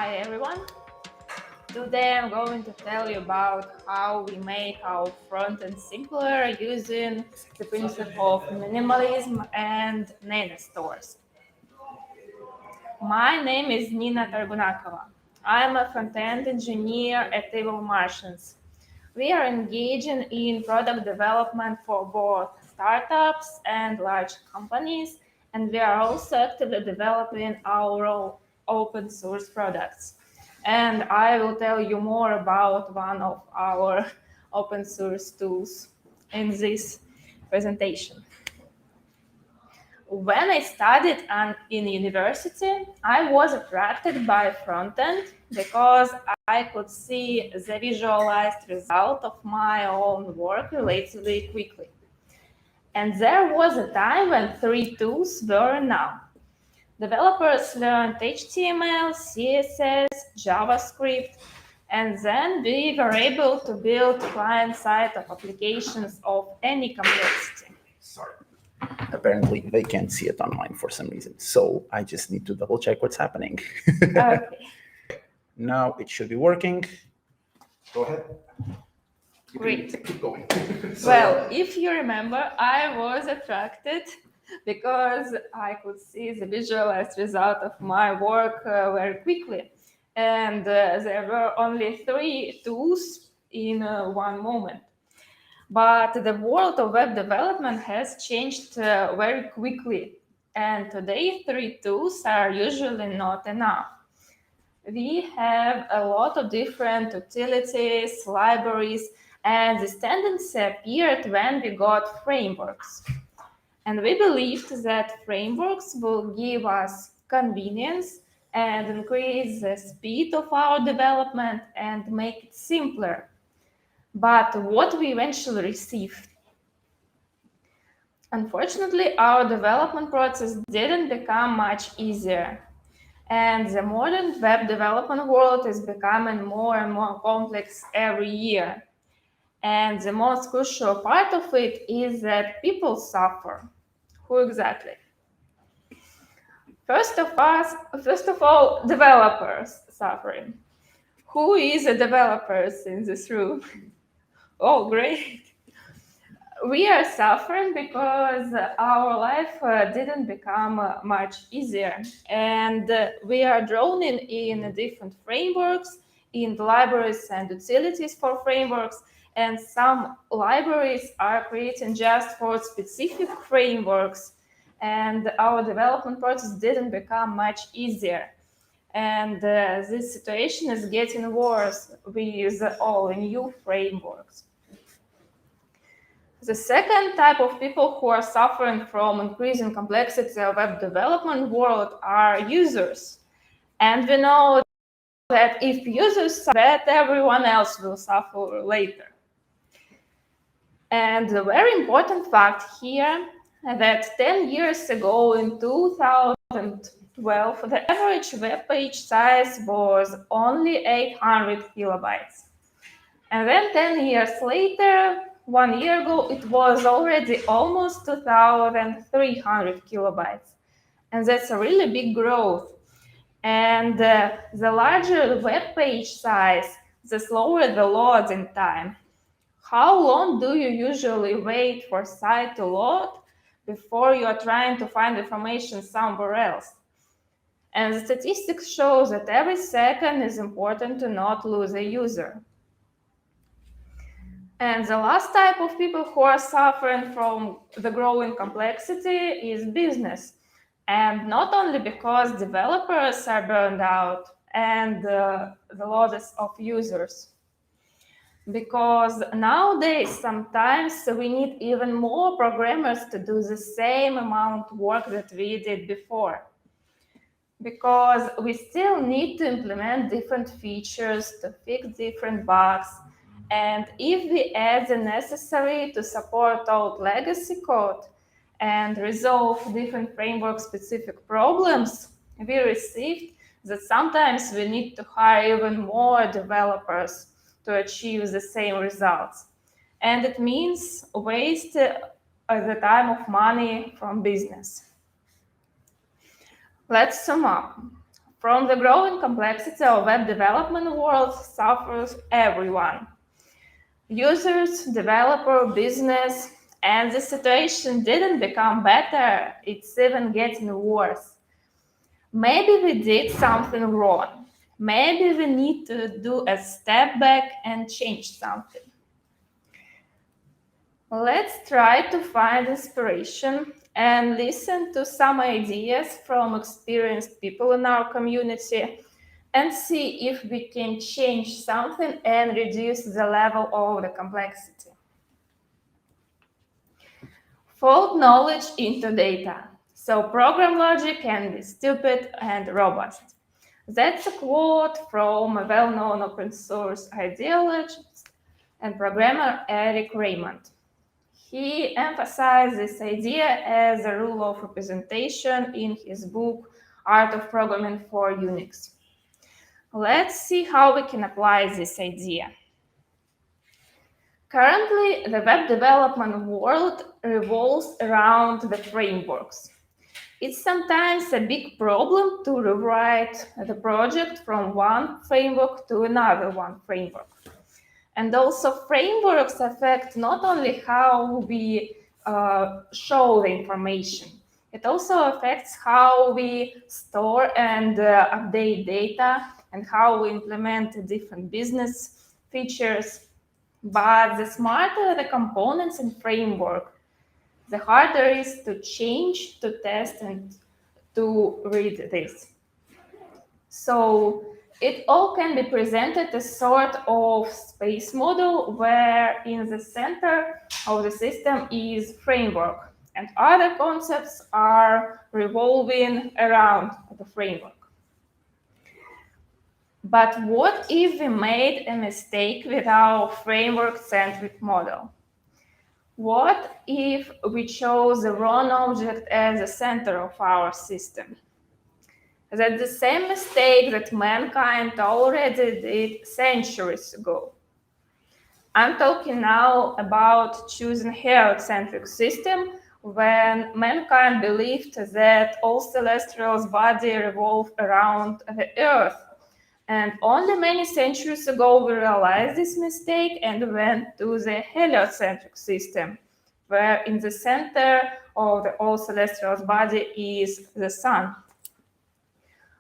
Hi everyone. Today I'm going to tell you about how we make our front-end simpler using the principle of minimalism and Nano Stores. My name is Torgunakova. I'm a front-end engineer at Evil Martians. We are engaging in product development for both startups and large companies, and we are also actively developing our own open source products. And I will tell you more about one of our open source tools in this presentation. When I studied in university, I was attracted by frontend because I could see the visualized result of my own work relatively quickly. And there was a time when three tools were enough. Developers learned HTML, CSS, JavaScript, and then we were able to build client-side applications of any complexity. Sorry. Apparently, they can't see it online for some reason. So I just need to double check what's happening. Okay. Now it should be working. Go ahead. Great. Keep going. Well, if you remember, I was attracted because I could see the visualized result of my work very quickly. And there were only three tools in one moment. But the world of web development has changed very quickly. And today, three tools are usually not enough. We have a lot of different utilities, libraries, and this tendency appeared when we got frameworks. And we believed that frameworks will give us convenience and increase the speed of our development and make it simpler. But what we eventually received? Unfortunately, our development process didn't become much easier. And the modern web development world is becoming more and more complex every year. And the most crucial part of it is that people suffer. Who exactly? First of all, developers suffering. Who is a developer in this room? Oh, great. We are suffering because our life didn't become much easier, and we are drowning in different frameworks, in libraries and utilities for frameworks, and some libraries are creating just for specific frameworks, and our development process didn't become much easier. And this situation is getting worse with all new frameworks. The second type of people who are suffering from increasing complexity of web development world are users. And we know that if users suffer, that everyone else will suffer later. And the very important fact here that 10 years ago in 2012, the average web page size was only 800 kilobytes. And then 10 years later, 1 year ago, it was already almost 2,300 kilobytes. And that's a really big growth. And the larger the web page size, the slower the loading time. How long do you usually wait for a site to load before you are trying to find information somewhere else? And the statistics show that every second is important to not lose a user. And the last type of people who are suffering from the growing complexity is business. And not only because developers are burned out and the loss of users, because nowadays sometimes we need even more programmers to do the same amount of work that we did before. Because we still need to implement different features to fix different bugs. And if we add the necessary to support old legacy code and resolve different framework-specific problems, we received that sometimes we need to hire even more developers to achieve the same results. And it means waste the time of money from business. Let's sum up. From the growing complexity of web development world suffers everyone. Users, developer, business, and the situation didn't become better, it's even getting worse. Maybe we did something wrong. Maybe we need to do a step back and change something. Let's try to find inspiration and listen to some ideas from experienced people in our community and see if we can change something and reduce the level of the complexity. Fold knowledge into data. So program logic can be stupid and robust. That's a quote from a well-known open source ideologist and programmer Eric Raymond. He emphasized this idea as a rule of representation in his book, Art of Programming for Unix. Let's see how we can apply this idea. Currently, the web development world revolves around the frameworks. It's sometimes a big problem to rewrite the project from one framework to another one framework. And also frameworks affect not only how we show the information, it also affects how we store and update data and how we implement different business features. But the smarter the components and framework, the harder it is to change, to test, and to read this. So it all can be presented as sort of space model where in the center of the system is framework and other concepts are revolving around the framework. But what if we made a mistake with our framework-centric model? What if we chose the wrong object as the center of our system? That's the same mistake that mankind already did centuries ago. I'm talking now about choosing heliocentric system when mankind believed that all celestial bodies revolve around the Earth. And only many centuries ago we realized this mistake and went to the heliocentric system, where in the center of the all celestial body is the sun.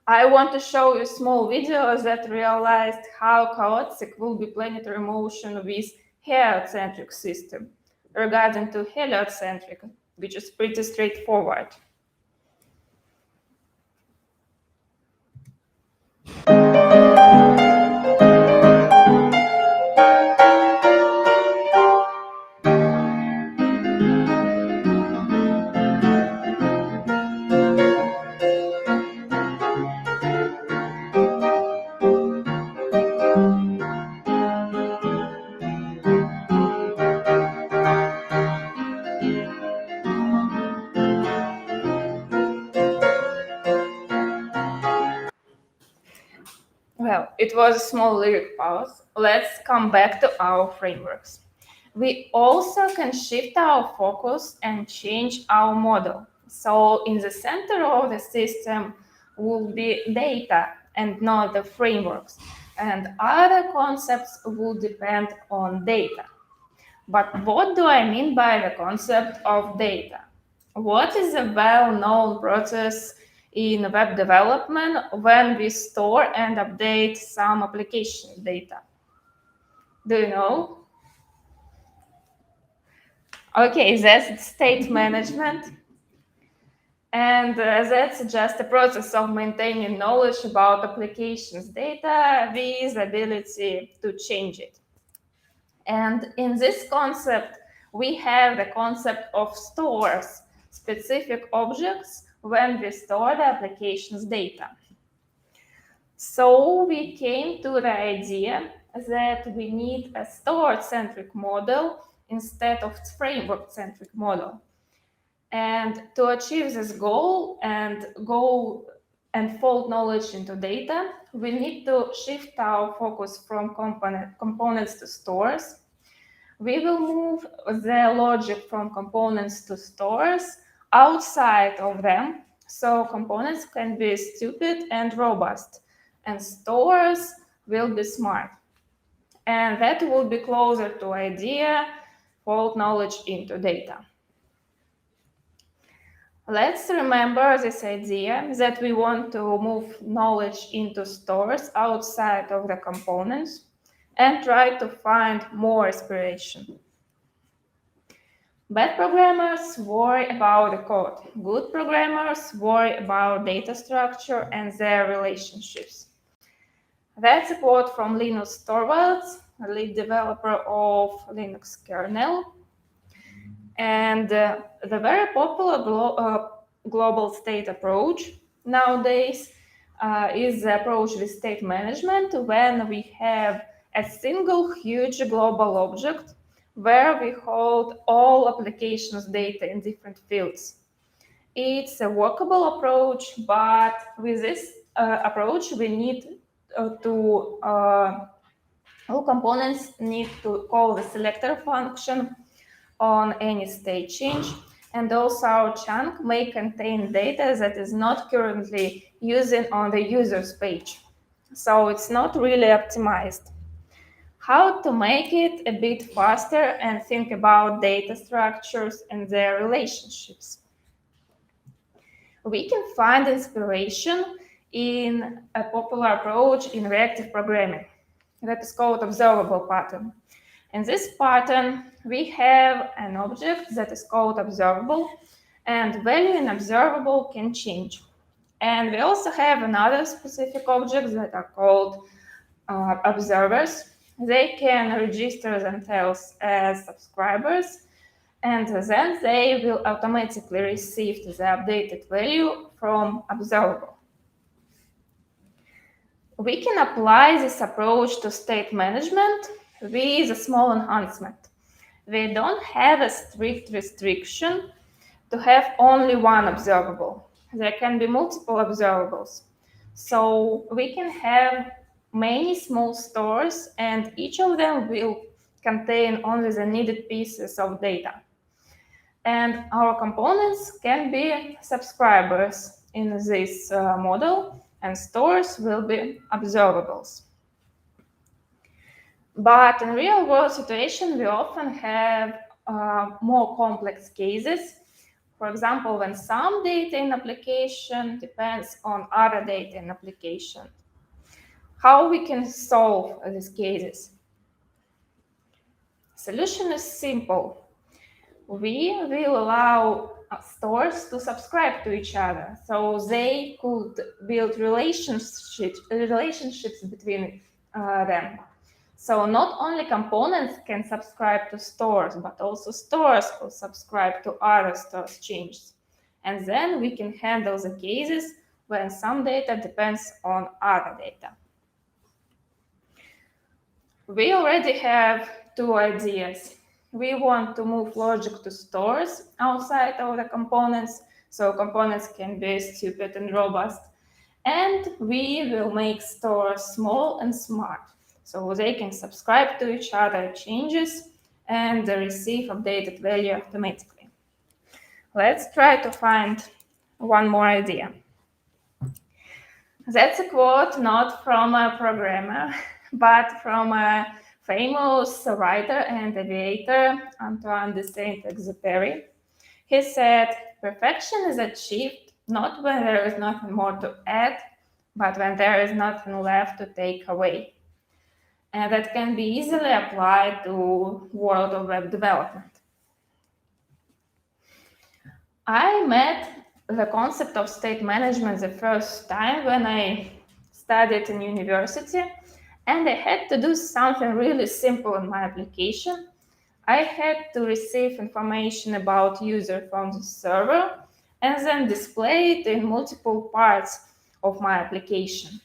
I want to show you a small video that realized how chaotic will be planetary motion with heliocentric system regarding to heliocentric, which is pretty straightforward. Well, it was a small lyric pause. Let's come back to our frameworks. We also can shift our focus and change our model. So in the center of the system will be data and not the frameworks. And other concepts will depend on data. But what do I mean by the concept of data? What is a well-known process in web development when we store and update some application data? Do you know? Okay, that's state management. And that's just a process of maintaining knowledge about applications data with ability to change it. And in this concept, we have the concept of stores, specific objects when we store the application's data. So we came to the idea that we need a store-centric model instead of framework-centric model. And to achieve this goal and fold knowledge into data, we need to shift our focus from components to stores. We will move the logic from components to stores outside of them. So components can be stupid and robust, and stores will be smart. And that will be closer to idea, fold knowledge into data. Let's remember this idea that we want to move knowledge into stores outside of the components and try to find more inspiration. Bad programmers worry about the code. Good programmers worry about data structure and their relationships. That's a quote from Linus Torvalds, a lead developer of Linux kernel. And the very popular global state approach nowadays is the approach with state management, when we have a single huge global object where we hold all applications data in different fields. It's a workable approach, but with this approach, we need all components need to call the selector function on any state change, and also our chunk may contain data that is not currently using on the user's page. So it's not really optimized. How to make it a bit faster and think about data structures and their relationships? We can find inspiration in a popular approach in reactive programming that is called observable pattern. In this pattern, we have an object that is called observable, and value in observable can change. And we also have another specific objects that are called observers. They can register themselves as subscribers, and then they will automatically receive the updated value from observable. We can apply this approach to state management with a small enhancement. We don't have a strict restriction to have only one observable. There can be multiple observables. So we can have many small stores, and each of them will contain only the needed pieces of data. And our components can be subscribers in this model, and stores will be observables. But in real-world situation, we often have more complex cases. For example, when some data in application depends on other data in application. How we can solve these cases? Solution is simple. We will allow stores to subscribe to each other, so they could build relationships between them. So not only components can subscribe to stores, but also stores could subscribe to other stores' changes. And then we can handle the cases when some data depends on other data. We already have two ideas. We want to move logic to stores outside of the components, so components can be stupid and robust. And we will make stores small and smart, so they can subscribe to each other changes and receive updated value automatically. Let's try to find one more idea. That's a quote not from a programmer, but from a famous writer and aviator, Antoine de Saint-Exupéry. He said, "Perfection is achieved not when there is nothing more to add, but when there is nothing left to take away." And that can be easily applied to world of web development. I met the concept of state management the first time when I studied in university, and I had to do something really simple in my application. I had to receive information about user from the server and then display it in multiple parts of my application.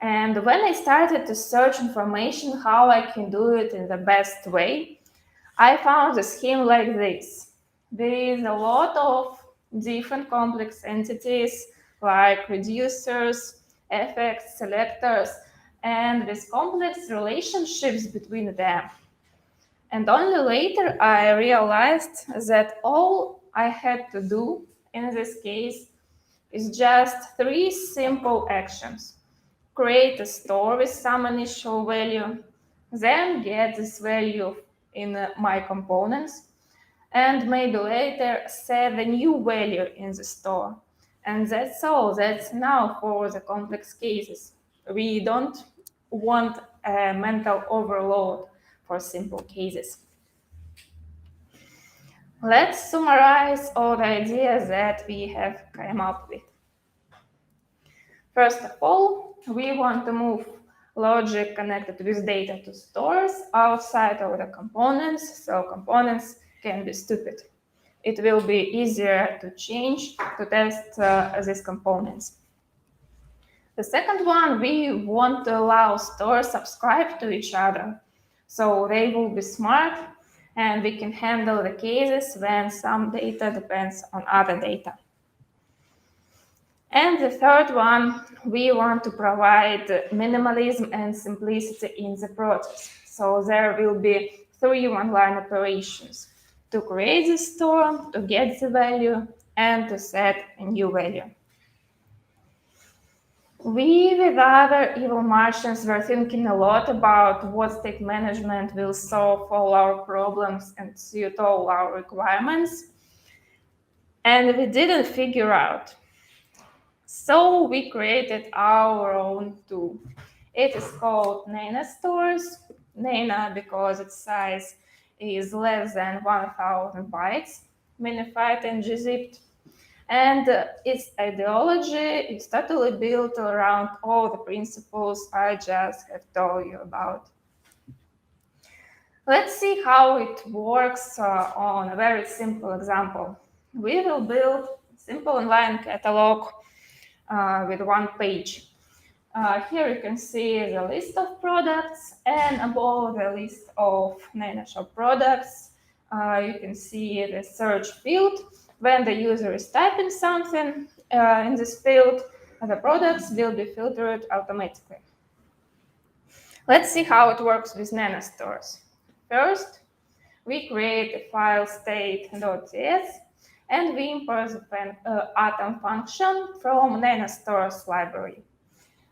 And when I started to search information how I can do it in the best way, I found a scheme like this. There is a lot of different complex entities like reducers, effects, selectors, and with complex relationships between them. And only later I realized that all I had to do in this case is just 3 simple actions. Create a store with some initial value, then get this value in my components, and maybe later set a new value in the store. And that's all. That's enough for the complex cases. We don't want a mental overload for simple cases. Let's summarize all the ideas that we have come up with. First of all, we want to move logic connected with data to stores outside of the components, so components can be stupid. It will be easier to change, to test these components. The second one, we want to allow stores subscribe to each other, so they will be smart and we can handle the cases when some data depends on other data. And the third one, we want to provide minimalism and simplicity in the process. So there will be 3 one-line operations: to create the store, to get the value, and to set a new value. We, with other Evil Martians, were thinking a lot about what state management will solve all our problems and suit all our requirements. And we didn't figure out. So we created our own tool. It is called Nano Stores. Nano because its size is less than 1,000 bytes, minified and gzipped. And its ideology is totally built around all the principles I just have told you about. Let's see how it works on a very simple example. We will build a simple online catalog with 1 page. Here you can see the list of products, and above the list of NanoShop products, you can see the search field. When the user is typing something in this field, the products will be filtered automatically. Let's see how it works with Nano Stores. First, we create a file state.ts, and we import the atom function from Nano Stores library.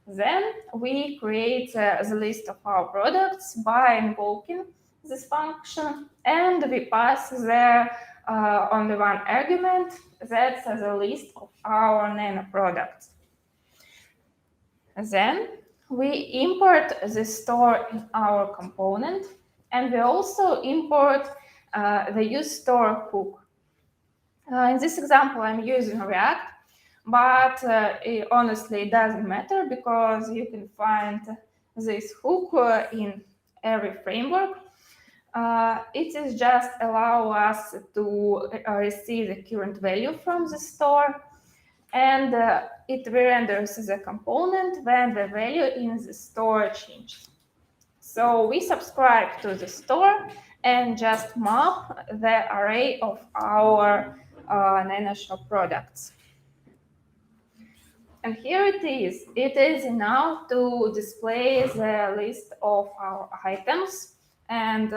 Then we create the list of our products by invoking this function, and we pass there only 1 argument. That's the list of our Nano products. Then we import the store in our component, and we also import the useStore hook. In this example, I'm using React, but honestly, it doesn't matter because you can find this hook in every framework. It is just allow us to receive the current value from the store, and it renders the component when the value in the store changes. So we subscribe to the store and just map the array of our NanoShop products. And here it is. It is enough to display the list of our items, and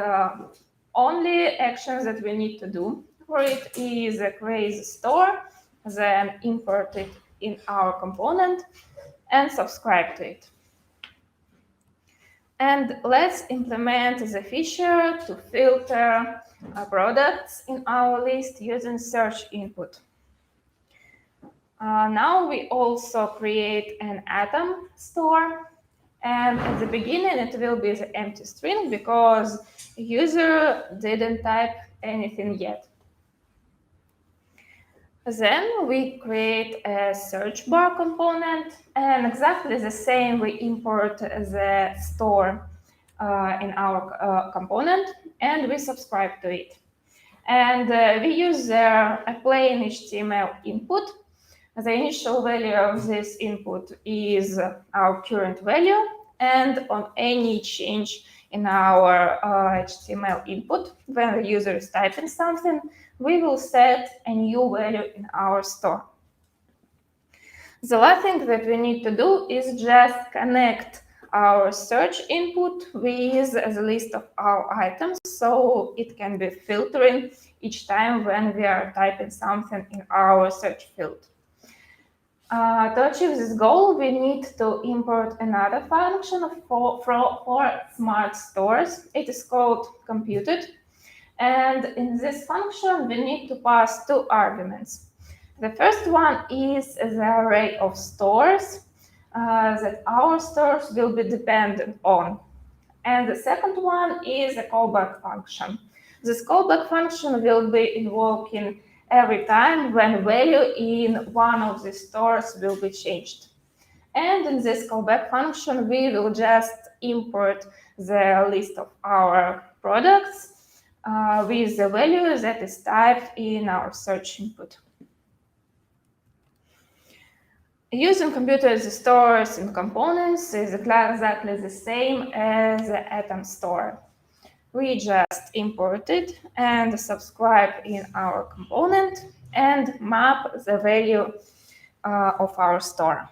only actions that we need to do for it is create the store, then import it in our component, and subscribe to it. And let's implement the feature to filter products in our list using search input. Now we also create an atom store, and at the beginning it will be the empty string because user didn't type anything yet. Then we create a search bar component, and exactly the same, we import the store in our component, and we subscribe to it. And we use a plain HTML input. The initial value of this input is our current value, and on any change in our HTML input, when the user is typing something, we will set a new value in our store. The last thing that we need to do is just connect our search input with the list of our items, so it can be filtering each time when we are typing something in our search field. To achieve this goal, we need to import another function for smart stores. It is called computed. And in this function, we need to pass two arguments. The first one is the array of stores that our stores will be dependent on. And the second one is a callback function. This callback function will be invoking every time when value in one of the stores will be changed. And in this callback function, we will just import the list of our products with the value that is typed in our search input. Using computed stores and components is exactly the same as the Atom store. We just import it and subscribe in our component and map the value of our store.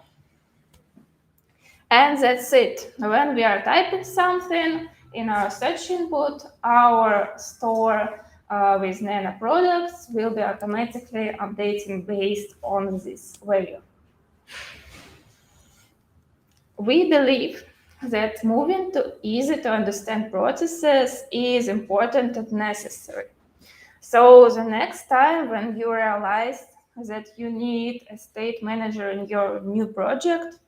And that's it. When we are typing something in our search input, our store with Nano products will be automatically updating based on this value. We believe that moving to easy-to-understand processes is important and necessary. So the next time when you realize that you need a state manager in your new project,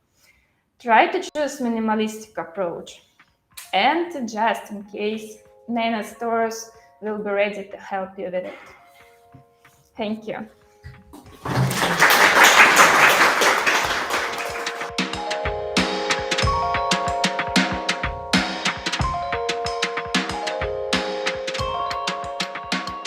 try to choose minimalistic approach. And just in case, Nano Stores will be ready to help you with it. Thank you.